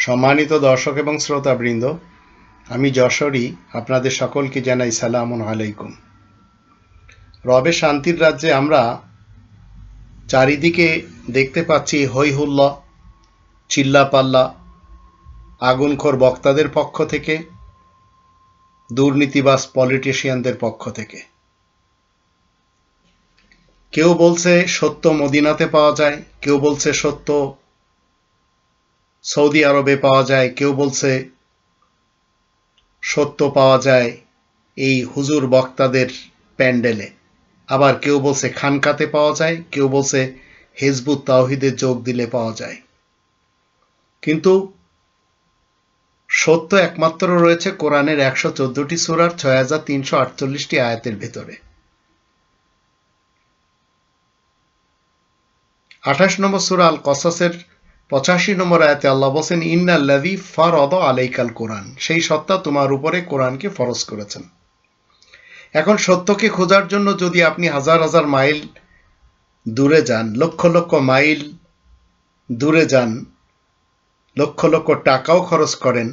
সম্মানিত দর্শক এবং শ্রোতাবৃন্দ, আমি যশোরী আপনাদের সকলকে জানাই সালামুন আলাইকুম। রবের শান্তির রাজ্যে আমরা চারিদিকে দেখতে পাচ্ছি হই হুল্লা, চিল্লাপাল্লা, আগুনখোর বক্তাদের পক্ষ থেকে, দুর্নীতিবাজ পলিটিশিয়ানদের পক্ষ থেকে। কেউ বলছে সত্য মদিনাতে পাওয়া যায়, কেউ বলছে সত্য সৌদি আরবে পাওয়া যায়, কেউ বলছে সত্য পাওয়া যায় এই হুজুর বক্তাদের প্যান্ডেলে, আবার কেউ বলছে খানকাতে পাওয়া যায়, কেউ বলছে হিজবুত তাওহীদে যোগ দিলে পাওয়া যায়। কিন্তু সত্য একমাত্র রয়েছে কোরআনের 114টি সূরার 6348টি আয়াতের ভেতরে। 28 নম্বর সূরা আল কসাসের 85 নম্বর আয়াতে আল্লাহ বলেন, ইন্নাল্লাযী ফারাদা আলাইকাল কোরআন, সেই সত্তা তোমার উপরে কোরআনকে ফরজ করেছেন। এখন সত্যকে খোঁজার জন্য যদি আপনি হাজার হাজার মাইল দূরে যান, লক্ষ লক্ষ মাইল দূরে যান, লক্ষ লক্ষ টাকাও খরচ করেন,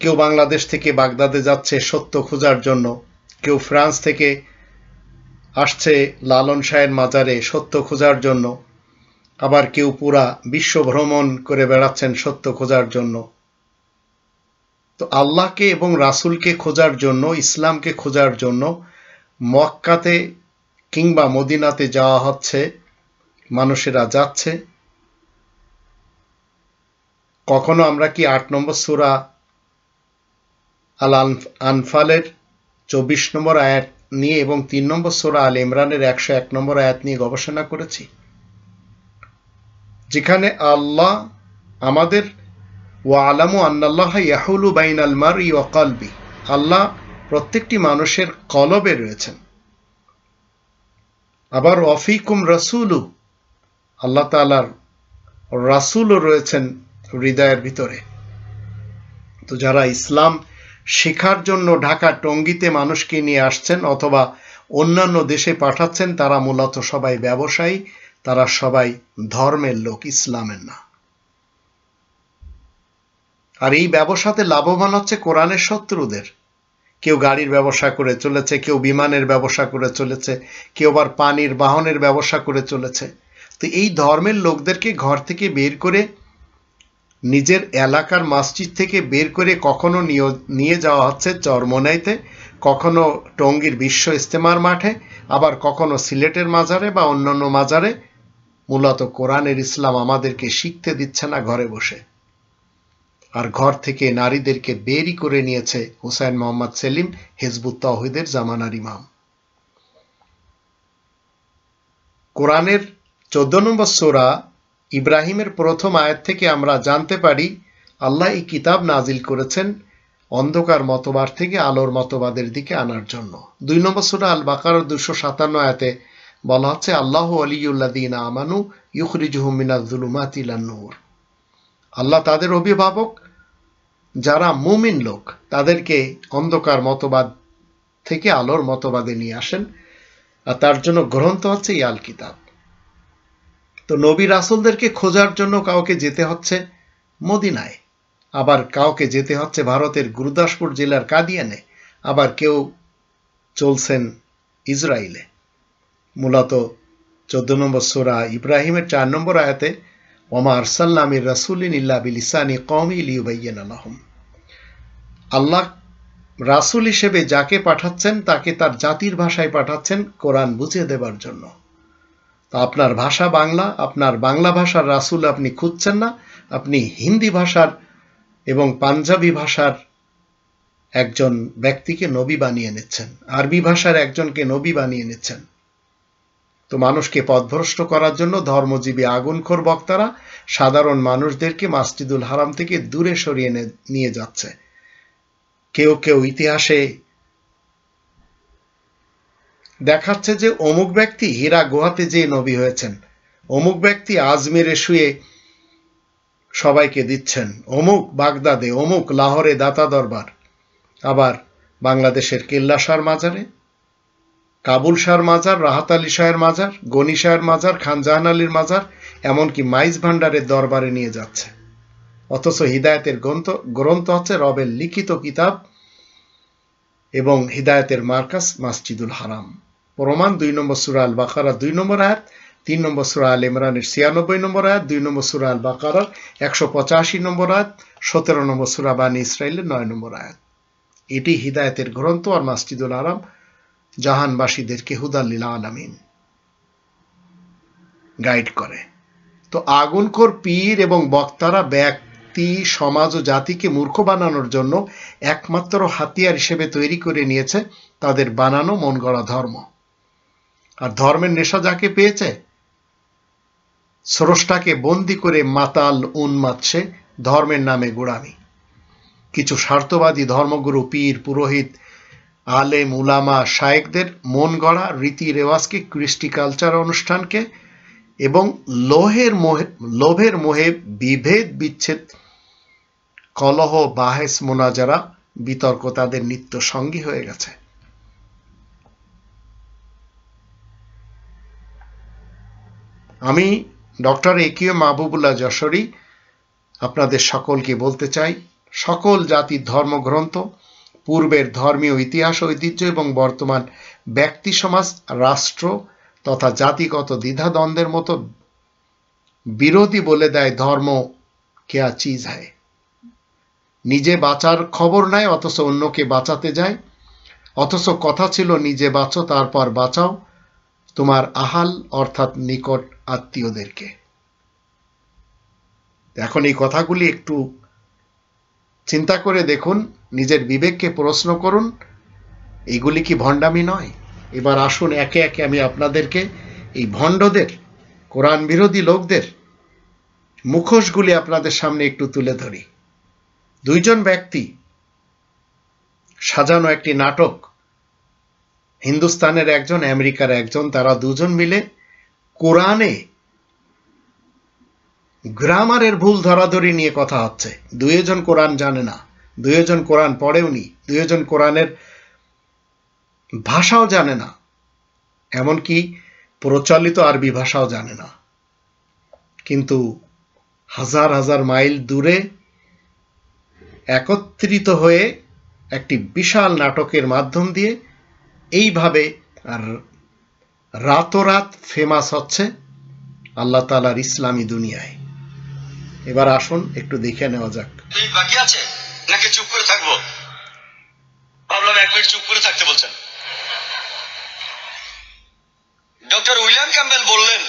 কেউ বাংলাদেশ থেকে বাগদাদে যাচ্ছে সত্য খোঁজার জন্য, কেউ ফ্রান্স থেকে আসছে লালন শাহের মাজারে সত্য খোঁজার জন্য, আবার কেউ পুরা বিশ্ব ভ্রমণ করে বেড়াচ্ছেন সত্য খোঁজার জন্য। তো আল্লাহকে এবং রাসূলকে খোঁজার জন্য, ইসলামকে খোঁজার জন্য মক্কাতে কিংবা মদিনাতে যাওয়া হচ্ছে, মানুষেরা যাচ্ছে। কখনো আমরা কি 8 নম্বর সূরা আল আনফালের 24 নম্বর আয়াত নিয়ে এবং 3 নম্বর সূরা আল ইমরানের 101 নম্বর আয়াত নিয়ে গবেষণা করেছি, যেখানে আল্লাহ আমাদের ওয়ালামু আন্নাল্লাহা ইয়াহুলু বাইনাল মারই ওয়া কলবি, আল্লাহ প্রত্যেকটি মানুষের কলবে রয়েছেন। আবার ওয়াফিকুম রাসূলু, আল্লাহ তাআলার রাসূলও রয়েছেন হৃদয়ের ভিতরে। তো যারা ইসলাম শেখার জন্য ঢাকা টঙ্গীতে মানুষকে নিয়ে আসছেন অথবা অন্যান্য দেশে পাঠাচ্ছেন, তারা মূলত সবাই ব্যবসায়ী, তারা সবাই ধর্মের লোক, ইসলামের না। আর এই ব্যবসাতে লাভবান হচ্ছে কোরআনের শত্রুদের। কেউ গাড়ির ব্যবসা করে চলেছে, কেউ বিমানের ব্যবসা করে চলেছে, কেউ আবার পানির বাহনের ব্যবসা করে চলেছে। তো এই ধর্মের লোকদেরকে ঘর থেকে বের করে, নিজের এলাকার মসজিদ থেকে বের করে কখনো নিয়ে যাওয়া হচ্ছে চরমোনাইতে, কখনো টঙ্গীর বিশ্ব ইজতেমার মাঠে, আবার কখনো সিলেটের মাজারে বা অন্যান্য মাজারে। মূলত কোরআনের ইসলাম আমাদেরকে শিখতে দিচ্ছে না ঘরে বসে। আর ঘর থেকে নারীদেরকে বেরই করে নিয়েছে হুসাইন মোহাম্মদ সেলিম, হিজবুত তাওহীদের জামানার ইমাম। কোরআনের 14 নম্বর সূরা ইব্রাহিমের প্রথম আয়াত থেকে আমরা জানতে পারি আল্লাহ এই কিতাব নাজিল করেছেন অন্ধকার মতবাদ থেকে আলোর মতবাদের দিকে আনার জন্য। 2 নম্বর সূরা আল বাকারার 257 আয়াতে বলা হচ্ছে, আল্লাহু ওয়ালিয়ুল্লাযীনা আমানু ইউখরিজুহুম মিনাজ যুলুমাতি ইলান নূর, আল্লাহ তাদের অভিভাবক যারা মুমিন লোক, তাদেরকে অন্ধকার মতবাদ থেকে আলোর মতবাদে নিয়ে আসেন। আর তার জন্য গ্রন্থ হচ্ছে আল কিতাব। তো নবী রাসূলদেরকে খোঁজার জন্য কাউকে যেতে হচ্ছে মদিনায়, আবার কাউকে যেতে হচ্ছে ভারতের গুরুদাসপুর জেলার কাদিয়ানে, আবার কেউ চলছেন ইসরায়েলে। মূলত 14 নম্বর সূরা ইব্রাহিমের 4 নম্বর আয়াতে, ওমা আরসালনা মির রাসূলিন ইল্লা বিলিসানি কওমি লিয়ুবাইয়িনা লাহুম, আল্লাহ রাসূল হিসেবে যাকে পাঠাচ্ছেন তাকে তার জাতির ভাষায় পাঠাচ্ছেন কোরআন বুঝিয়ে দেবার জন্য। তো আপনার ভাষা বাংলা, আপনার বাংলা ভাষার রাসূল আপনি খুঁজছেন না, আপনি হিন্দি ভাষার এবং পাঞ্জাবি ভাষার একজন ব্যক্তিকে নবী বানিয়ে নিচ্ছেন, আরবি ভাষার একজনকে নবী বানিয়ে নিচ্ছেন। তো মানুষকে পথভ্রষ্ট করার জন্য ধর্মজীবী আগুনখোর বক্তারা সাধারণ মানুষদেরকে মসজিদুল হারাম থেকে দূরে সরিয়ে নিয়ে যাচ্ছে। কেউ কেউ ইতিহাসে দেখাচ্ছে যে অমুক ব্যক্তি হীরা গুহাতে যেয়ে নবী হয়েছেন, অমুক ব্যক্তি আজমিরে শুয়ে সবাইকে দিচ্ছেন, অমুক বাগদাদে, অমুক লাহোরে দাতা দরবার, আবার বাংলাদেশের কেল্লা শাহর মাজারে, কাবুল শাহর মাজার, রাহাত আলী শাহের মাজার, গনি শাহের মাজার, খান জাহান আলীর মাজার, এমনকি মাইজ ভান্ডারের দরবারে নিয়ে যাচ্ছে। অথচ হিদায়াতের গ্রন্থ গ্রন্থ হচ্ছে রবের লিখিত কিতাব এবং হিদায়াতের মার্কাস মসজিদুল হারাম। প্রমাণ 2 নম্বর সূরা আল বাকারা 2 নম্বর আয়াত, 3 নম্বর সূরা আল ইমরানের 96 নম্বর আয়াত, 2 নম্বর সূরা আল বাকারার 185 নম্বর আয়াত, 17 নম্বর সূরা বানী ইসরাইলের 9 নম্বর আয়াত। এটি হিদায়াতের গ্রন্থ আর মসজিদুল হারাম জাহানবাসীদেরকে হুদাল্লিল আলামিন গাইড করে। তো আগুনখোর পীর এবং বক্তারা ব্যক্তি, সমাজ ও জাতিকে মূর্খ বানানোর জন্য একমাত্র হাতিয়ার হিসেবে তৈরি করে নিয়েছে তাদের বানানো মন গড়া ধর্ম। আর ধর্মের নেশা যাকে পেয়েছে, স্রষ্টাকে বন্দি করে মাতাল উন্মাদ সে ধর্মের নামে গোড়ামি। কিছু স্বার্থবাদী ধর্মগুরু, পীর, পুরোহিত, আলেম, উলামা, শায়েকদের মন গড়া রীতি রেওয়াজকে, কৃষ্টি কালচার অনুষ্ঠানকে এবং লোভের মোহে বিভেদ বিচ্ছেদ, কলহ, বাহেস, মোনাজারা, বিতর্ক তাদের নিত্য সঙ্গী হয়ে গেছে। আমি ডক্টর একিউ মাহবুবুল্লাহ যশোরী আপনাদের সকলকে বলতে চাই, সকল জাতির ধর্মগ্রন্থ, পূর্বের ধর্মীয় ইতিহাস, ঐতিহ্য এবং বর্তমান ব্যক্তি সমাজ, রাষ্ট্র তথা জাতিগত দ্বিধাদ্বন্দ্বের মতো বিরোধী বলে দেয় ধর্ম কেয়া চিজ হয়। নিজে বাঁচার খবর নেয় অথচ অন্যকে বাঁচাতে যায়। অথচ কথা ছিল নিজে বাঁচো তারপর বাঁচাও তোমার আহাল অর্থাৎ নিকট আত্মীয়দেরকে। এখন এই কথাগুলি একটু চিন্তা করে দেখুন, নিজের বিবেককে প্রশ্ন করুন, এগুলি কি ভণ্ডামি নয়? এবার আসুন একে একে আমি আপনাদেরকে এই ভণ্ডদের, কোরআন বিরোধী লোকদের মুখোশগুলি আপনাদের সামনে একটু তুলে ধরি। দুইজন ব্যক্তি সাজানো একটি নাটক, হিন্দুস্তানের একজন, আমেরিকার একজন, তারা দুজন মিলে কোরআনে গ্রামারের ভুল ধরাধরি নিয়ে কথা হচ্ছে। দুইজন কোরআন জানে না, দুইজন কোরআন পড়েওনি, দুইজন কোরআনের ভাষাও জানে না, এমনকি প্রচলিত আরবি ভাষাও জানে না। কিন্তু হাজার হাজার মাইল দূরে একত্রিত হয়ে একটি বিশাল নাটকের মাধ্যম দিয়ে এইভাবে রাতোরাত ফেমাস হচ্ছে আল্লাহ তাআলার ইসলামী দুনিয়ায়। এবার আসুন একটু দেখে নেওয়া যাক। বাকি আছে নাকি চুপ করে থাকবো? ভাবলাম 1 মিনিট চুপ করে থাকতে বলছেন। ডক্টর উইলিয়াম ক্যাম্বেল বললেন,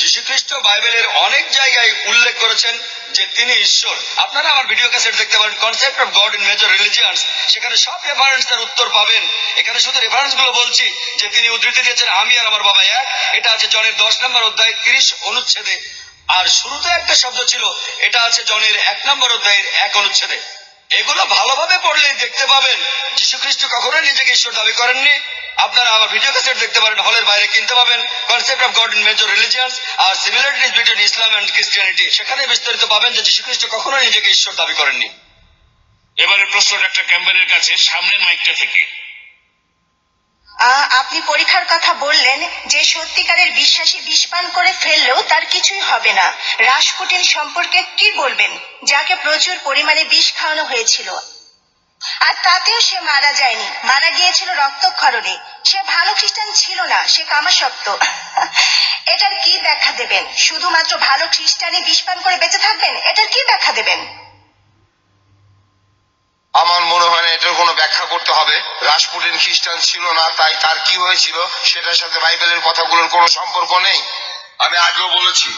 যীশু খ্রিস্ট বাইবেলের অনেক জায়গায় উল্লেখ করেছেন যে তিনি ঈশ্বর। আপনারা আমার ভিডিও ক্যাসেট দেখতে পারেন, concept of God in major religions, সেখানে সব রেফারেন্সের উত্তর পাবেন। এখানে শুধু রেফারেন্স গুলো বলছি যে তিনি উদ্ধৃতি দিয়েছেন আমি আর আমার বাবা এক। এটা আছে জনের 10 নম্বর অধ্যায় 30 অনুচ্ছেদে। আর শুরুতে একটা শব্দ ছিল, এটা আছে জনের 1 নম্বর অধ্যায়ের 1 অনুচ্ছেদে। এগুলো ভালোভাবে পড়লেই দেখতে পাবেন যীশু খ্রিস্ট কখনোই নিজেকে ঈশ্বর দাবি করেননি। আপনারা আমার ভিডিও ক্যাসেট দেখতে পারেন, হলের বাইরে কিনতে পাবেন, concept of God in major religions আর similarities between Islam and Christianity. সেখানে বিস্তারিত পাবেন যে যীশু খ্রিস্ট কখনোই নিজেকে ঈশ্বর দাবি করেননি। এবারে প্রশ্ন ডক্টর ক্যাম্বেলের কাছে, সামনের মাইকটা থেকে। আপনি পরীক্ষার কথা বললেন যে সত্যিকারের বিশ্বাসী বিষ পান করে ফেললেও তার কিছুই হবে না। রাসপুটিন সম্পর্কে কি বলবেন, যাকে প্রচুর পরিমাণে বিষ খাওয়ানো হয়েছিল আর তাতেও সে মারা যায়নি, মারা গিয়েছিল রক্তক্ষরণে। সে ভালো খ্রিস্টান ছিল না, সে কামাসক্ত। এটার কি ব্যাখ্যা দেবেন? শুধুমাত্র ভালো খ্রিস্টানই বিষ পান করে বেঁচে থাকবেন? এটার কি ব্যাখ্যা দেবেন? আমার মনে হয় না এটার কোনো ব্যাখ্যা করতে হবে। রাসপুটিন খ্রিস্টান ছিল না, তাই তার কি হয়েছিল সেটার সাথে বাইবেলের কথাগুলোর কোনো সম্পর্ক নেই। আমি আগেও বলেছি,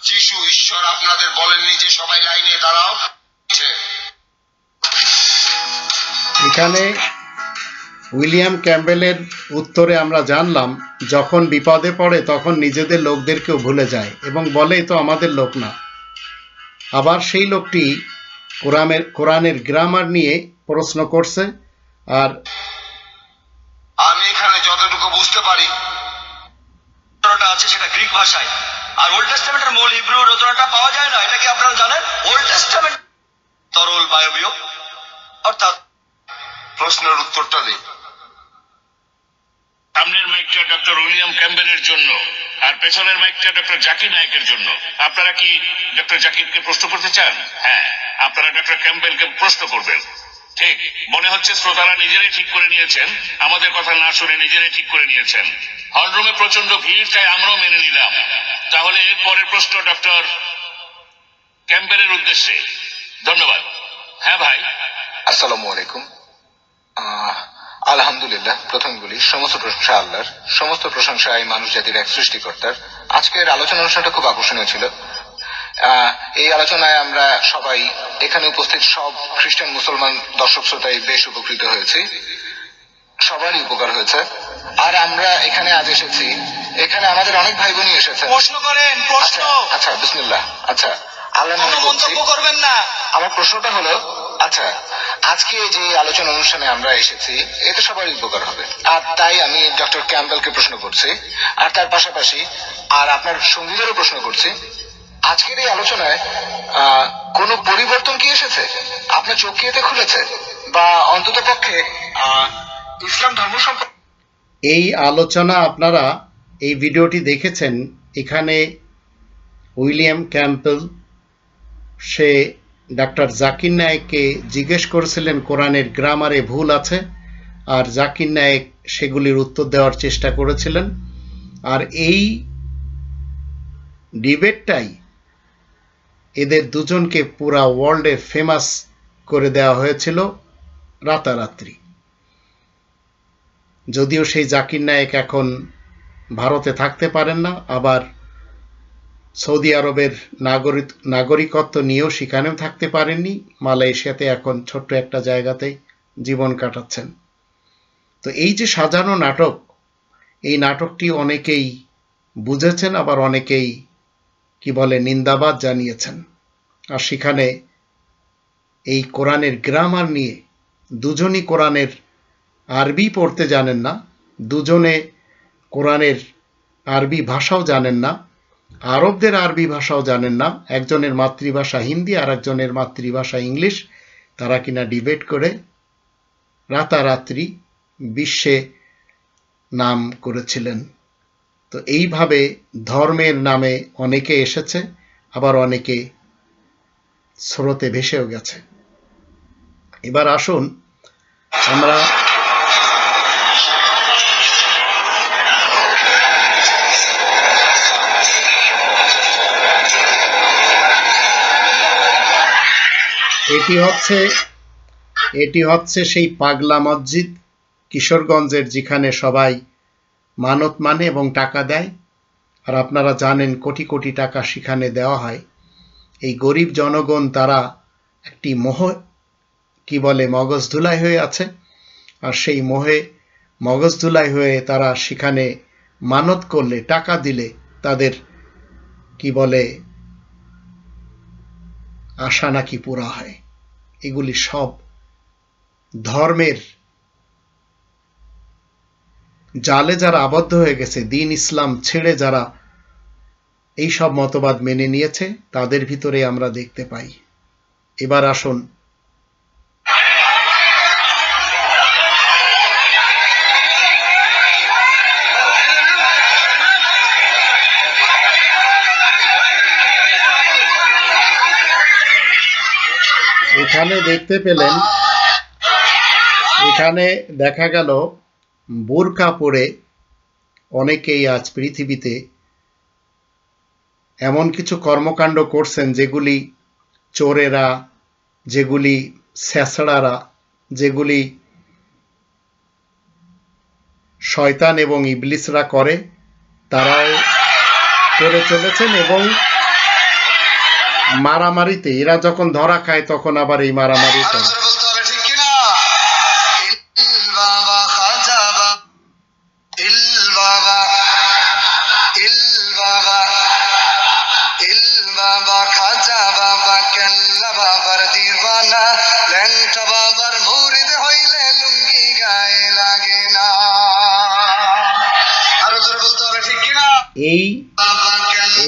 যিশু ঈশ্বর আপনাদের বলেননি যে সবাই লাইনে দাঁড়াও। এখানে উইলিয়াম ক্যাম্বেলের উত্তরে আমরা জানলাম, যখন বিপদে পড়ে তখন নিজেদের লোকদেরকেও ভুলে যায় এবং বলে তো আমাদের লোক না। আবার সেই লোকটি কোরআনের গ্রামার নিয়ে প্রশ্ন করছে। আর আমি এখানে যতটুকু বুঝতে পারি রচনাটা আছে সেটা গ্রিক ভাষায়, আর ওল্ড টেস্টামেন্টের মূল হিব্রু রচনাটা পাওয়া যায় না। এটা কি আপনারা জানেন? ওল্ড টেস্টামেন্ট তরল বায়বীয়, অর্থাৎ প্রশ্নের উত্তরটা দিই। সামনের মাইকটা ডক্টর উইলিয়াম ক্যাম্বেলের জন্য। আর পেছনের মাইকটা ডক্টর জাকির নায়েকের জন্য। আপনারা কি ডক্টর জাকিরকে প্রশ্ন করতে চান? হ্যাঁ, আপনারা ডক্টর ক্যাম্পবেলকে প্রশ্ন করবেন। ঠিক, মনে হচ্ছে শ্রোতারা নিজেরাই ঠিক করে নিয়েছেন, আমাদের কথা না শুনে নিজেরাই ঠিক করে নিয়েছেন। হলরুমে প্রচন্ড ভিড়, তাই আমরাও মেনে নিলাম। তাহলে এর পরের প্রশ্ন ডক্টর ক্যাম্পবেলের উদ্দেশ্যে। ধন্যবাদ। হ্যাঁ ভাই। আসসালামু আলাইকুম। আলহামদুলিল্লাহ, প্রথম বলি সমস্ত প্রশংসা আল্লাহর, সমস্ত প্রশংসা এই মানুষ জাতির এক সৃষ্টিকর্তার। আজকের আলোচনা অনুষ্ঠানটা খুব আকর্ষণীয় ছিল। এই আলোচনায় আমরা সবাই এখানে উপস্থিত সব খ্রিস্টান মুসলমান দর্শক শ্রোতাই বেশ উপকৃত হয়েছি, সবারই উপকার হয়েছে। আর আমরা এখানে আজ এসেছি, এখানে আমাদের অনেক ভাই বোনই এসেছে। প্রশ্ন করেন, প্রশ্ন। আচ্ছা বিসমিল্লাহ। আচ্ছা, আল্লাহ নামে কোনো বলছি। মন্তব্য করবেন না। আমার প্রশ্নটা হলো, আচ্ছা আজকে যে আলোচনা অনুষ্ঠানে আমরা এসেছি এতে সবারই উপকার হবে, আর তাই আমি ডক্টর ক্যাম্পবেলকে প্রশ্ন করছি, আর তার পাশাপাশি আর আপনার সঙ্গীদেরও প্রশ্ন করছি, আজকের এই আলোচনায় কোনো পরিবর্তন কি এসেছে? আপনার চোখ কি এতে খুলেছে, বা অন্তত পক্ষে ইসলাম ধর্ম সম্পর্কে? এই আলোচনা আপনারা এই ভিডিওটি দেখেছেন। এখানে উইলিয়াম ক্যাম্পবেল সে ডাক্তার জাকির নায়েককে জিজ্ঞেস করেছিলেন কোরআনের গ্রামারে ভুল আছে, আর জাকির নায়েক সেগুলির উত্তর দেওয়ার চেষ্টা করেছিলেন। আর এই ডিবেটটাই এদের দুজনকে পুরা ওয়ার্ল্ডে ফেমাস করে দেওয়া হয়েছিল রাতারাত্রি। যদিও সেই জাকির নায়েক এখন ভারতে থাকতে পারেন না, আবার সৌদি আরবের নাগরিকত্ব নিয়েও সেখানেও থাকতে পারেননি, মালয়েশিয়াতে এখন ছোট্ট একটা জায়গাতে জীবন কাটাচ্ছেন। তো এই যে সাজানো নাটক, এই নাটকটি অনেকেই বুঝেছেন, আবার অনেকেই কি বলে নিন্দাবাদ জানিয়েছেন। আর সেখানে এই কোরআনের গ্রামার নিয়ে, দুজনই কোরআনের আরবি পড়তে জানেন না, দুজনে কোরআনের আরবি ভাষাও জানেন না, আরবদের আরবি ভাষাও জানেন না, একজনের মাতৃভাষা হিন্দি আর একজনের মাতৃভাষা ইংলিশ, তারা কিনা ডিবেট করে রাতারাত্রি বিশ্বে নাম করেছিলেন। তো এইভাবে ধর্মের নামে অনেকে এসেছে, আবার অনেকে স্রোতে ভেসেও গেছে। এবার আসুন আমরা এটি হচ্ছে সেই পাগলা মসজিদ কিশোরগঞ্জের, যেখানে সবাই মানত মানে এবং টাকা দেয়। আর আপনারা জানেন কোটি কোটি টাকা সেখানে দেওয়া হয়। এই গরিব জনগণ তারা একটি কি বলে মগজধুলাই হয়ে আছে, আর সেই মোহে মগজধুলাই হয়ে তারা সেখানে মানত করলে, টাকা দিলে তাদের কি বলে আশা নাকি পুরা হয়। এগুলি সব ধর্মের জালে যারা আবদ্ধ হয়ে গেছে, দ্বীন ইসলাম ছেড়ে যারা এই সব মতবাদ মেনে নিয়েছে, তাদের ভিতরে আমরা দেখতে পাই। এবার আসুন এখানে দেখতে পেলেন, এখানে দেখা গেল বোরকা পরে অনেকেই আজ পৃথিবীতে এমন কিছু কর্মকাণ্ড করছেন যেগুলি চোরেরা, যেগুলি ছেঁচড়ারা, যেগুলি শয়তান এবং ইবলিসরা করে, তারাও করে চলেছেন। এবং মারামারিতে এরা যখন ধরা খায় তখন আবার এই মারামারি করে।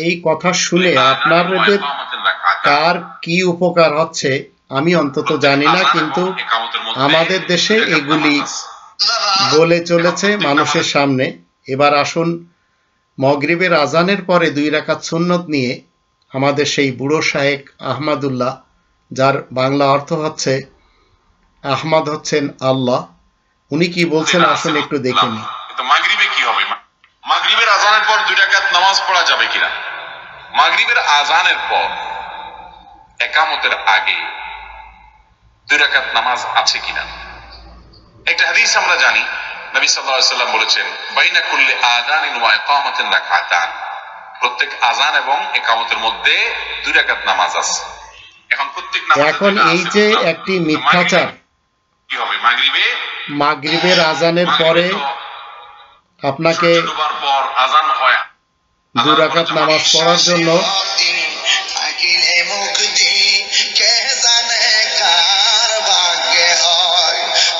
এই কথা শুনে আপনাদের কার কি উপকার হচ্ছে আমি অন্তত জানি না, কিন্তু আমাদের দেশে এগুলি বলে চলেছে মানুষের সামনে। এবার আসুন মাগরিবের আজানের পরে 2 রাকাত সুন্নত নিয়ে আমাদের সেই বুড়ো শায়েখ আহমদুল্লাহ, যার বাংলা অর্থ হচ্ছে আহমদ হচ্ছেন আল্লাহ, উনি কি বলছেন আসুন একটু দেখে নিই। কিন্তু মাগরিবে কি হবে? মাগরিবের আজানের পর 2 রাকাত নামাজ পড়া যাবে কিনা? মাগরিবের আজানের পর একামতের আগে 2 রাকাত নামাজ আছে কিনা? একটা হাদিস আমরা জানি, নবী সাল্লাল্লাহু আলাইহি ওয়াসাল্লাম বলেছেন, বাইনা কুল্লি আযানিন ওয়া ইকামাতিন রাকাতান, প্রত্যেক আজান এবং ইকামতের মধ্যে 2 রাকাত নামাজ আছে। এখন প্রত্যেক নামাজে এখন এই যে একটি মিথ্যাচার, কি হবে? মাগরিবের আজানের পরে আপনাকে ডুবার পর আজান হয়, 2 রাকাত নামাজ পড়ার জন্য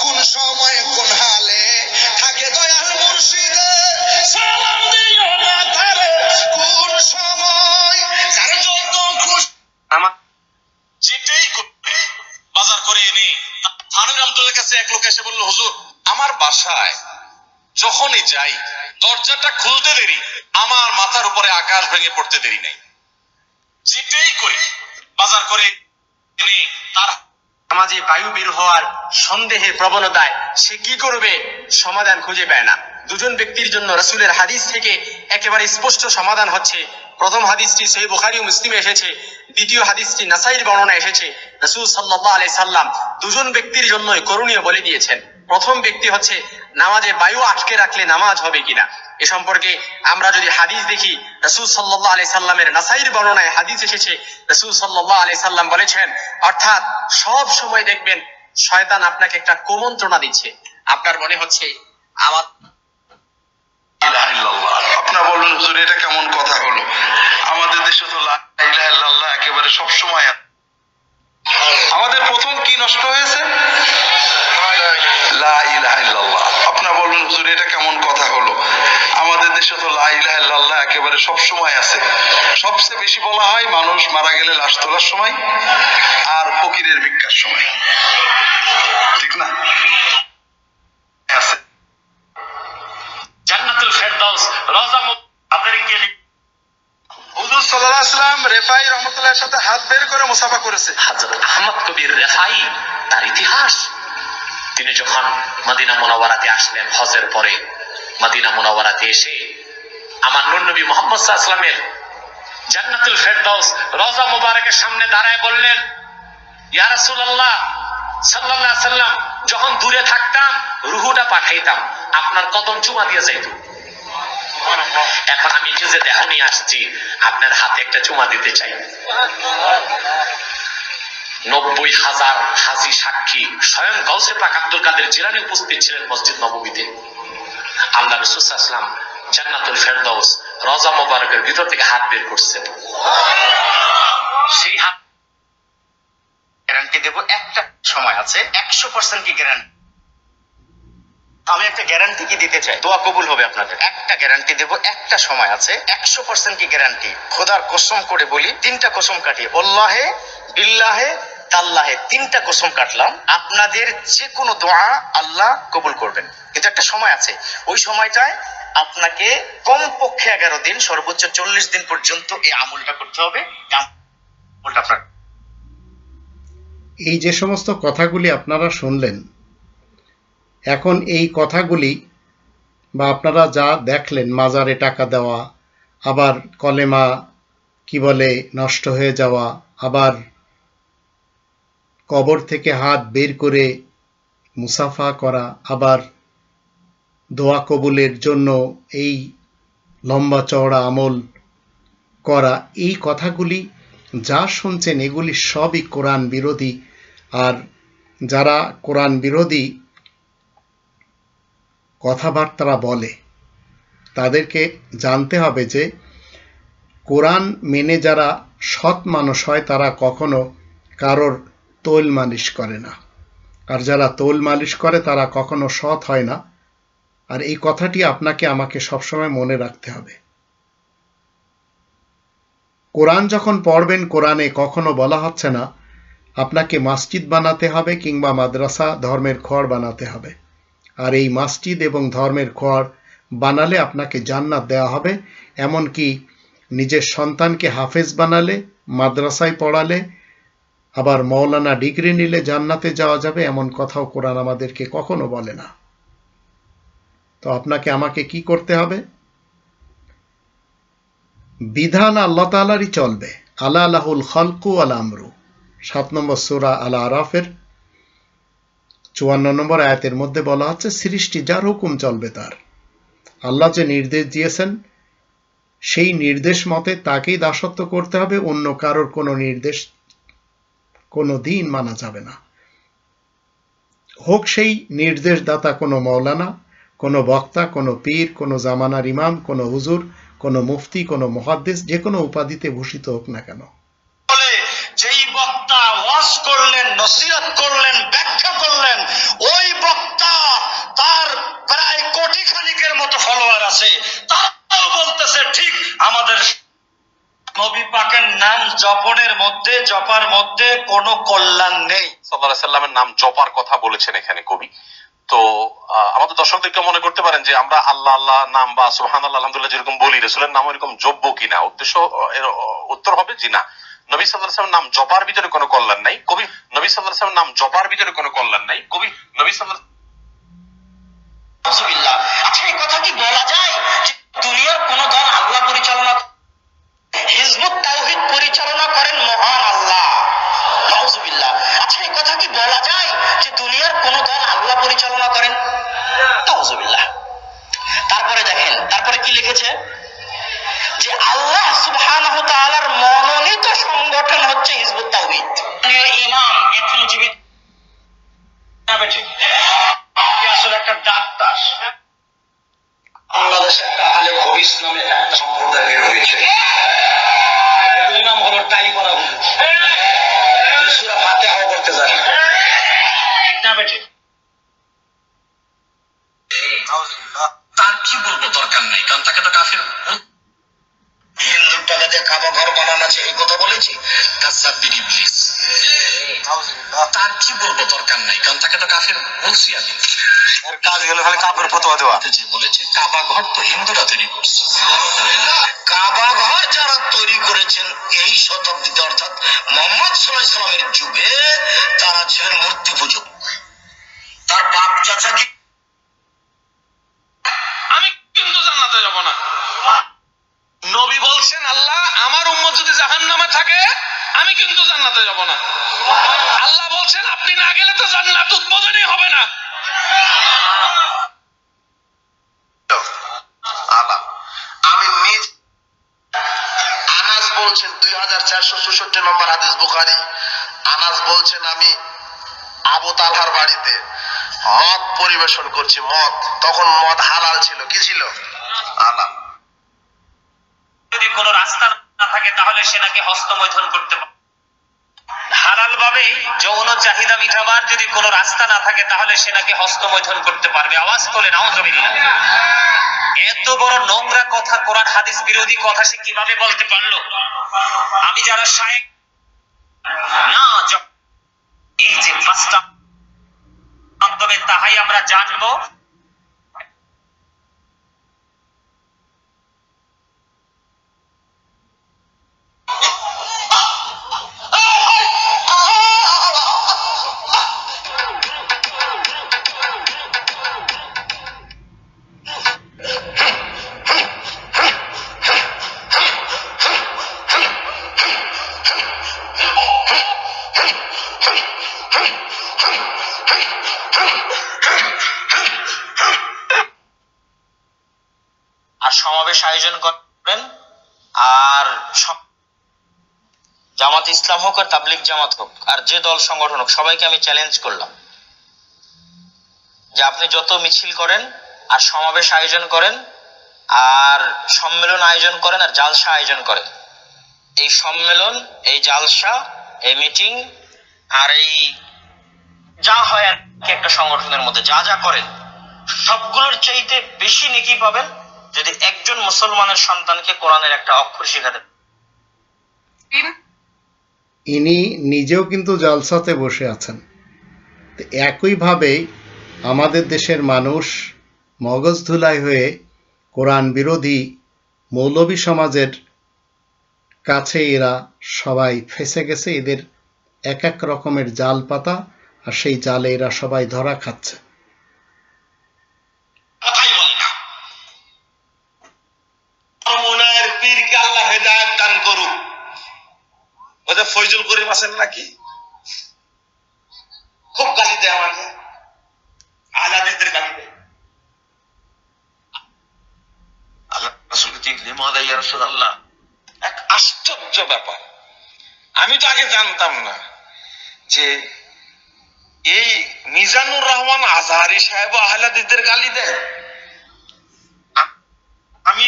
কোন সময় কোন হালে থাকে দয়াল মুর্শিদে, সালাম দিও না তারে, কোন সময় যার যত খুশি আমার যেটাই করবে বাজার করে এনে থানুর আমতলের কাছে এক লোক এসে বলল, হুজুর আমার বাসায় যখনই যাই দরজাটা খুলতে দেরি, আমার মাথার উপরে আকাশ ভেঙে পড়তে দেরি নাই। যেটাই করি বাজার করে এনে তার সমাজে বায়ু বের হওয়ার সন্দেহের প্রবণতায় সে কি করবে সমাধান খুঁজে পায় না। দুজন ব্যক্তির জন্য রাসূলের হাদিস থেকে একেবারে স্পষ্ট সমাধান হচ্ছে। প্রথম হাদিসটি সহিহ বুখারী ও মুসলিমে এসেছে, দ্বিতীয় হাদিসটি নাসাইর বর্ণনা এসেছে। রাসূল সাল্লাল্লাহু আলাইহি সাল্লাম দুজন ব্যক্তির জন্যই করণীয় বলে দিয়েছেন। প্রথম ব্যক্তি হচ্ছে নামাজে বায়ু আটকে রাখলে নামাজ হবে কিনা। এ সম্পর্কে আমরা যদি হাদিস দেখি, রাসূল সাল্লাল্লাহু আলাইহি সাল্লামের নাসাইর বর্ণনায় হাদিস এসেছে, রাসূল সাল্লাল্লাহু আলাইহি সাল্লাম বলেছেন, অর্থাৎ সব সময় দেখবেন শয়তান আপনাকে একটা কুমন্ত্রণা দিচ্ছে। আপনার মনে হচ্ছে আমার ইলাহা ইল্লাল্লাহ। আপনারা বলবেন হুজুর এটা কেমন কথা হলো? আমাদের দেশে তো লা ইলাহা ইল্লাল্লাহ একেবারে সব সময়। আমাদের প্রথম কি নষ্ট হয়েছে? লা ইলাহা ইল্লাল্লাহ। আপনারা বলবেন হুজুর এটা কেমন কথা হলো? আমাদের দেশে তো লা ইলাহা ইল্লাল্লাহ একেবারে সব সময় আছে। সবচেয়ে বেশি বলা হয় মানুষ মারা গেলে লাশ তোলার সময় আর ফকিরের ভিক্ষার সময়, ঠিক না? আছে জান্নাতুল ফেরদাউস রওজা তাদেরকে হুজুর সাল্লাল্লাহু আলাইহি ওয়াসাল্লাম রেফাই রাহমাতুল্লাহর সাথে হাত বের করে মুসাফা করেছে। হযরত আহমদ কবির রেফাই, তার ইতিহাস, তিনি যখন মদিনা মুনাওয়ারাতে আসলেন হজের পরে, মদিনা মুনাওয়ারাতে এসে আমার নূর নবী মুহাম্মদ সাল্লাল্লাহু আলাইহি ওয়াসাল্লামের জান্নাতুল ফেরদাউস রওজা মুবারকের সামনে দাঁড়ায় বললেন, ইয়া রাসূলুল্লাহ সাল্লাল্লাহু আলাইহি ওয়াসাল্লাম, যখন দূরে থাকতাম রুহুটা পাঠাইতাম, আপনার কদম চুমা দিয়ে যাইতো। এখন আমি নিজে দেহ নিয়ে আসছি, আপনার হাতে একটা চুমা দিতে চাই। 90,000 হাজী সাক্ষী, স্বয়ং গাউসে পাক আব্দুল কাদের জিলানী উপস্থিত ছিলেন মসজিদ নববীতে। আল্লাহ রাসূল সাল্লাল্লাহু আলাইহি ওয়াসাল্লাম জান্নাতুল ফেরদাউস রওজা মুবারকের ভিতর থেকে হাত বের করছেন। সেই হাত গ্যারান্টি দেব, একটা সময় আছে 100% কি গ্যারান্টি। আমি একটা গ্যারান্টি কি দিতে চাই, দোয়া কবুল হবে আপনাদের। একটা গ্যারান্টি দেব, একটা সময় আছে 100% কি গ্যারান্টি। খোদার কসম করে বলি, 3টা কসম কাটি, আল্লাহে বিল্লাহে তাল্লাহে, 3টা কসম কাটলাম, আপনাদের যে কোনো দোয়া আল্লাহ কবুল করবেন। কিন্তু একটা সময় আছে, ওই সময়টায় আপনাকে কমপক্ষে 11 দিন, সর্বোচ্চ 40 দিন পর্যন্ত এই আমলটা করতে হবে। আমলটা আপনার এই যে সমস্ত কথাগুলি আপনারা শুনলেন, এখন এই কথাগুলি বা আপনারা যা দেখলেন, মাজারে টাকা দেওয়া, আবার কলেমা কি বলে নষ্ট হয়ে যাওয়া, আবার কবর থেকে হাত বের করে মুসাফা করা, আবার দোয়া কবুলের জন্য এই লম্বা চওড়া আমল করা, এই কথাগুলি যা শুনছেন এগুলি সবই কোরআন বিরোধী। আর যারা কোরআন বিরোধী কথাবার্তা বলে তাদেরকে জানতে হবে যে কোরআন মেনে যারা সৎ মানুষ হয় তারা কখনো কারোর তোল মালিশ করে না, আর যারা তোল মালিশ করে তারা কখনো সৎ হয় না। আর এই কথাটি আপনাকে আমাকে সবসময় মনে রাখতে হবে। কোরআন যখন পড়বেন, কোরআনে কখনো বলা হচ্ছে না আপনাকে মসজিদ বানাতে হবে কিংবা মাদ্রাসা ধর্মের ঘর বানাতে হবে। আর এই মসজিদ এবং ধর্মের ঘর বানালে আপনাকে জান্নাত দেওয়া হবে, এমনকি নিজের সন্তানকে হাফেজ বানালে, মাদ্রাসায় পড়ালে, আবার মৌলানা ডিগ্রি নিলে জান্নাতে যাওয়া যাবে, এমন কথাও কোরআন আমাদেরকে কখনো বলে না। তো আপনাকে আমাকে কি করতে হবে? বিধান আল্লাহ তাআলারই চলবে। আলা লাহুল খালকু ওয়াল আমরু, 7 নম্বর সূরা আল আরাফের 54 নম্বর আয়াতের মধ্যে বলা হচ্ছে সৃষ্টি যার হুকুম চলবে তার। আল্লাহ যে নির্দেশ দিয়েছেন সেই নির্দেশ মতে তাকেই দাসত্ব করতে হবে, অন্য কারোর কোনো নির্দেশ কোনো দিন মানা যাবে না। হোক সেই নির্দেশদাতা কোনো মৌলানা, কোনো বক্তা, কোনো পীর, কোনো জামানার ইমাম, কোনো হুজুর, কোনো মুফতি, কোনো মুহাদ্দিস, যে কোনো উপাধিতে ভূষিত হোক না কেন। বলে যেই বক্তা ওয়াজ করলেন, নসিহত করলেন, ব্যাখ্যা করলেন, ওই বক্তা তার প্রায় কোটি খানিকের মতো ফলোয়ার আছে, তারাও বলতেছে ঠিক আমাদের নবী পাকের নাম জপার মধ্যে কোনো কল্যাণ নেই। সাল্লাল্লাহু আলাইহি সাল্লামের নাম জপার কথা বলেছেন এখানে কবি। তো আমাদের দর্শকদেরকে মনে করতে পারেন যে আমরা আল্লাহ আল্লাহ নাম বা সুবহানাল্লাহ আলহামদুলিল্লাহ যেরকম বলি, রাসূলের নাম এরকম জপব কিনা, উত্তর হবে জি না। নবী সাল্লাল্লাহু আলাইহি সাল্লামের নাম জপার ভিতরে কোনো কল্যাণ নাই। কবি নবী সাল্লাল্লাহু আলাইহি সাল্লামের নাম জপার ভিতরে কোনো কল্যাণ নাই। কবি নবী সাল্লাল্লাহু নাউজুবিল্লাহ। আচ্ছা, এই কথা কি বলা যায় যে দুনিয়ার কোন দল আল্লাহ পরিচালনা, হিজবুত তাওহীদ পরিচালনা করেন মহান আল্লাহ? নাউজুবিল্লাহ। আচ্ছা, এই কথা কি বলা যায় যে দুনিয়ার কোন দল আল্লাহ পরিচালনা করেন? নাউজুবিল্লাহ। তারপরে দেখেন, তারপরে কি লিখেছে যে আল্লাহ সুবহানাহু ওয়া তাআলার মনোনীত সংগঠন হচ্ছে হিজবুত তাওহীদ। ইমাম এখন জীবিত আসলে একটা ডাক্তার। বাংলাদেশে একটা আলে হবিস নামে একটা সম্প্রদায় বের হয়েছে, এর নাম হলো টাই করা হুজুর, সূরা ফাতিহা পড়তে জানে না, ঠিক না বেটে? তার কি বলবো দরকার নেই, কারণ তাকে তো কাফের। হিন্দুর টাকা দিয়ে কাবা ঘর বানানো আছে এই কথা বলেছি, কাজ্জাবিন ইবলিস। তার কি বলবো দরকার নাই, কারণ তাকে তো কাফের বলছি আমি। ওর কাজ হলো খালি কাপড় ফতোয়া দেওয়া। যে বলেছে কাবা ঘর তো হিন্দুরা তৈরি করছে। কাবা ঘর যারা তৈরি করেছেন এই শতাব্দীতে, অর্থাৎ মুহাম্মদ সাল্লাল্লাহু আলাইহি সাল্লামের যুগে, তারা ছিলেন মূর্তি পূজক। তার বাপ চাচা কি? আমি কিন্তু জান্নাতে যাব না। নবী বলছেন আল্লাহ আমার উম্মত যদি জাহান্নামে থাকে আমি কিন্তু জান্নাতে যাব না। আল্লাহ বলছেন আপনি না গেলে তো জান্নাত উদ্বোধনই হবে না। আমি নিজ আনাস বলছেন 2464 নম্বর হাদিস বুখারী, আনাস বলছেন আমি আবু তালহার বাড়িতে মদ পরিবেশন করছি, মদ, তখন মদ হালাল ছিল। কি ছিল? হালাল। যদি কোনো রাস্তা না থাকে তাহলে সে নাকি হস্তমৈথুন করতে পারে। হালাল ভাবে যৌন চাহিদা মিটাবার যদি কোনো রাস্তা না থাকে তাহলে সে নাকি হস্তমৈথুন করতে পারবে। আওয়াজ তোলে নাউজুবিল্লাহ। এত বড় নোংরা কথা, কোরআন হাদিস বিরোধী কথা সে কিভাবে বলতে পারলো? আমি যারা শায়েখ না, এই যে পাঁচটা মাধ্যমে তাহাই আমরা জানবো। আর সমাবেশ আয়োজন করেন, আর জামাত ইসলাম হোক আর তাবলিগ জামাত হোক আর যে দল সংগঠন হোক, সবাইকে আমি চ্যালেঞ্জ করলাম যে আপনি যত মিছিল করেন আর সমাবেশ আয়োজন করেন আর সম্মেলন আয়োজন করেন আর জালসা আয়োজন করেন, এই সম্মেলন, এই জালসা, এই মিটিং আর এই যা হয় আর কি একটা সংগঠনের মধ্যে যা যা করেন, সবগুলোর চাইতে বেশি নেকি পাবেন যদি একজন মুসলমানের সন্তানকে কোরআনের একটা অক্ষর শেখাতে। ইনি নিজেও কিন্তু জালসাতে বসে আছেন। একইভাবে আমাদের দেশের মানুষ মগজ ধুলাই হয়ে কোরআন বিরোধী মৌলবী সমাজের কাছে এরা সবাই ফেঁসে গেছে। এদের এক এক রকমের জাল পাতা, আর সেই জালে এরা সবাই ধরা খাচ্ছে। কথাই বলে না। মুনায়ের পীরকে আল্লাহ হেদায়েত দান করুক। ওই যে ফয়জুল করিম আছেন নাকি, খুব গালি দেয় আমাকে, আলাদিদের গালি দেয়। আল্লাহ রাসূলকে চিনলে মাদা ইয়া রাসূলুল্লাহ, এক আশ্চর্য ব্যাপার। আমি তো আগে জানতাম না যে এই মিজানুর রহমান আজহারি সাহেব আহলাদিদের গালি দেয়। আমি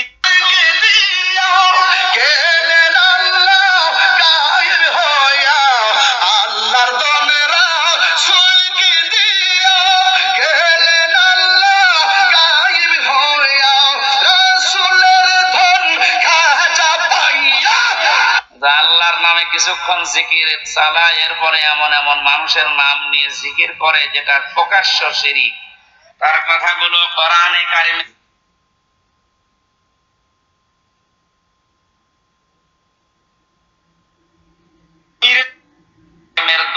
আল্লাহর দনেরা সুলকে দিয়া গেলেন আল্লাহ গায়েব হইয়া রাসূলের ধন খাজা পাইয়া। আল্লাহর নামে কিছুক্ষণ জিকির চালায়, এরপরে এমন এমন মানুষের নাম নিয়ে জিকির করে যেটা প্রকাশ্য শিরক। তার কথাগুলো কোরআনে কারিমে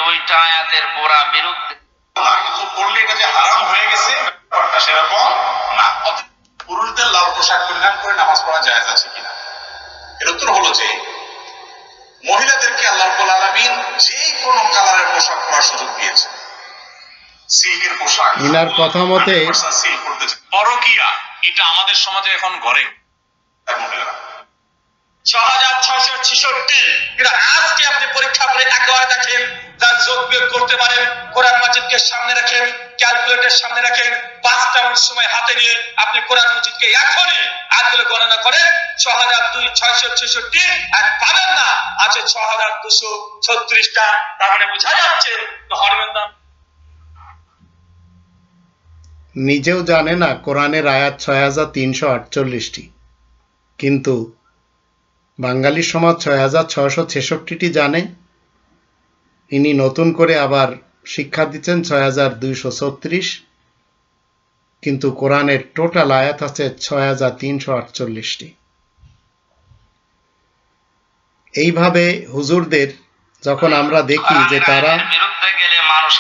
দুইটা আয়াতের পুরা বিরুদ্ধে। কিছু করলে এটা যে হারাম হয়ে গেছে ব্যাপারটা সেরকম না। পুরুষদের লাল পোশাক পরিধান করে নামাজ পড়া জায়েজ আছে কিনা, এর উত্তর হলো যে মহিলাদেরকে আল্লাহ রাব্বুল আলামিন যে কোনো কালারের পোশাক পরার সুযোগ দিয়েছে। সিল্কের পোশাক, ইনার কথা মতে সিল্ক করতে চায়। পরকিয়া এটা আমাদের সমাজে এখন ঘরে। মহিলারা ৬৬৬৬ কিন্তু আজকে আপনি পরীক্ষা করে একবার দেখেন, যার যোগ বিয়োগ করতে পারেন, কোরআন মাজিদকে সামনে রাখেন, ক্যালকুলেটর সামনে রাখেন, ৫টা সময় হাতে নিয়ে আপনি কোরআন মাজিদকে এখনই আয়াতগুলো গণনা করেন, ৬৬৬৬ আর পাবেন না, আছে ৬২৩৬টা। তার মানে বোঝা যাচ্ছে ধর্মের নিজেও জানে না কোরআনের আয়াত ৬৩৪৮টি, কিন্তু বাঙালি সমাজ ৬৬৬৬টি জানে। ইনি নতুন করে আবার শিক্ষা দিচ্ছেন ৬২৩৬, কিন্তু কোরআনের টোটাল আয়াত আছে ৬৩৪৮টি। এইভাবে হুজুরদের যখন আমরা দেখি যে তারা বিরুদ্ধে গেলে মানুষ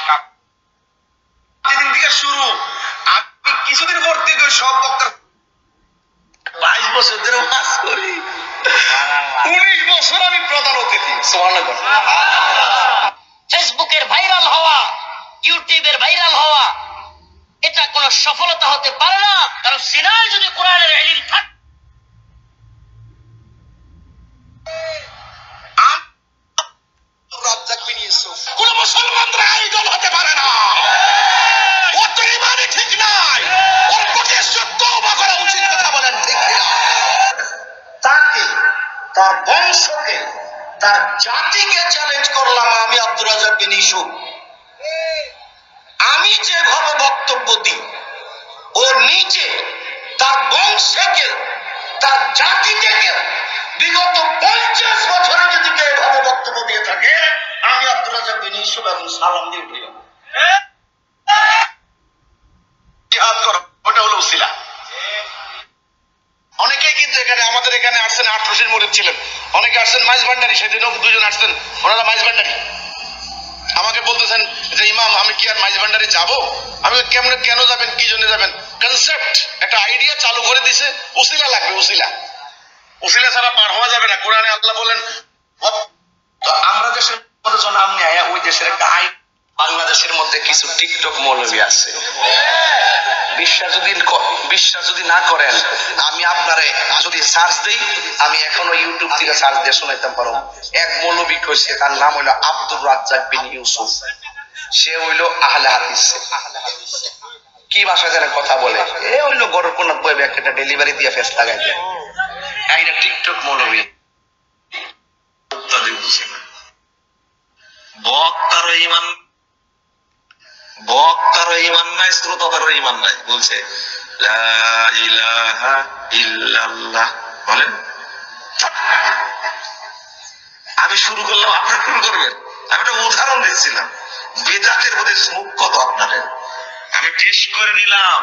যেদিন থেকে শুরু, আমি কিছুদিন পর থেকে সব বক্তা 22 বছর ধরে ওয়াজ করি, 19 বছর আমি প্রধান অতিথি। সুবহানাল্লাহ। ফেসবুকের ভাইরাল হওয়া, ইউটিউবের ভাইরাল হওয়া, এটা কোনো সফলতা হতে পারে না। কারণ সিনায় যদি কোরআনের ইলম থাকে, কোন মুসলমানরা আইডল হতে পারে না। ও তো ইমানই ঠিক নাই, ওর প্রতি তওবা করা উচিত। কথা বলেন ঠিক কিনা? তাকে, তার বংশকে, তার জাতিকে চ্যালেঞ্জ করলাম আমি আব্দুর রাজ্জাক বিন ইউসুফ। আমি যেভাবে বক্তব্য দিই, ও নিজে তার বংশকে, তার জাতিকে বিগত 50 বছরে যদি কেউ এভাবে বক্তব্য দিয়ে থাকে, আমি আব্দুর রাজ্জাক বিন ইউসুফ এখন সালাম দিয়ে উঠে যাব। জিহাদ করা ওটা হলো উসিলা। অনেকেই কিন্তু এখানে আমাদের এখানে আসছেন, 8 রশিদ মুরিদ ছিলেন, অনেকে আসছেন মাইজ ভান্ডারি, সেদিনও 2 জন আসছেন, ওনারা মাইজ ভান্ডারি। আমাকে বলতেছেন যে ইমাম আমি কি আর মাইজ ভান্ডারি যাব? আমি কেমনে, কেন যাবেন, কি জন্য যাবেন? কনসেপ্ট, একটা আইডিয়া চালু করে দিছে, উসিলা লাগবে। উসিলা, উসিলা ছাড়া পার হওয়া যাবে না। কোরআনে আল্লাহ বলেন, তো আমরা দেশের মধ্যে জন্ম নেয়, ওই দেশের একটা আইন। বাংলাদেশের মধ্যে কিছু টিকটক মৌলবী আছে, বিশ্বাস যদি না করেন, আমি আপনারে যদি সার্চ দেই, আমি এখনো ইউটিউব থেকে সার্চ দিয়ে শোনাইতাম পারো। এক মৌলবী কইছে, তার নাম হইলো আব্দুর রাজ্জাক বিন ইউসুফ, সে হইলো আহলে হাদিস। কি ভাষায় যেন কথা বলে, এ হইলো গরুর কোন বইবে একটা ডেলিভারি দিয়ে ফেস লাগাই দেয়। এইটা টিকটক মৌলবী। বক্তারও ইমান, বক্তারও ইমান নাই, শ্রোতাদেরও ইমান নাই। বলছে লা ইলাহা ইল্লাল্লাহ, বলেন। আমি শুরু করলাম, আপনারা শুরু করবেন। আমি একটা উদাহরণ দিচ্ছিলাম, বেদাতের মধ্যে ঝোঁক কত আপনাদের। আমি টেস্ট করে নিলাম,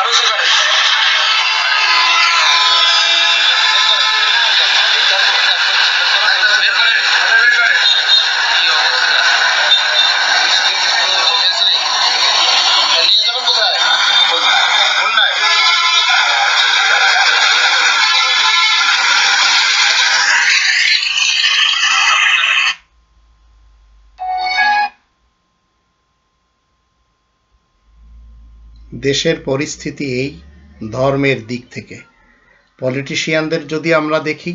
আরো জোরে। দেশের পরিস্থিতি এই ধর্মের দিক থেকে। পলিটিশিয়ানদের যদি আমরা দেখি,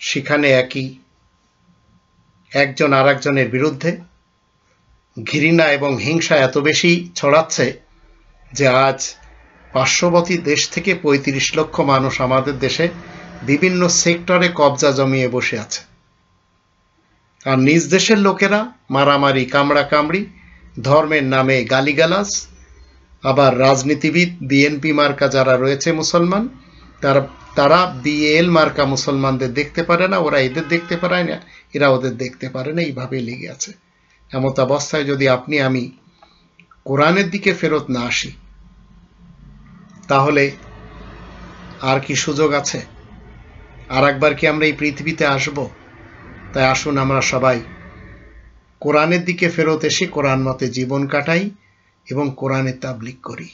সেখানে একজন আরেকজনের বিরুদ্ধে ঘৃণা এবং হিংসা এত বেশি ছড়াচ্ছে যে আজ পার্শ্ববর্তী দেশ থেকে ৩৫ লক্ষ মানুষ আমাদের দেশে বিভিন্ন সেক্টরে কবজা জমিয়ে বসে আছে। আর নিজ দেশের লোকেরা মারামারি, কামড়াকামড়ি, ধর্মের নামে গালিগালাজ, আবার রাজনীতিবিদ বিএনপি মার্কা যারা রয়েছে মুসলমান, তারা বিএল মার্কা মুসলমানদের দেখতে পারে না, ওরা এদের দেখতে পারে না, এরা ওদের দেখতে পারে না, এইভাবে লেগে আছে। এমত অবস্থায় যদি আপনি আমি কোরআনের দিকে ফেরত না আসি, তাহলে আর কি সুযোগ আছে? আর একবার কি আমরা এই পৃথিবীতে আসব? তাই আসুন আমরা সবাই কোরআনের দিকে ফেরত এসে কোরআন মতে জীবন কাটাই এবং কোরআনের তাবলীগ করি।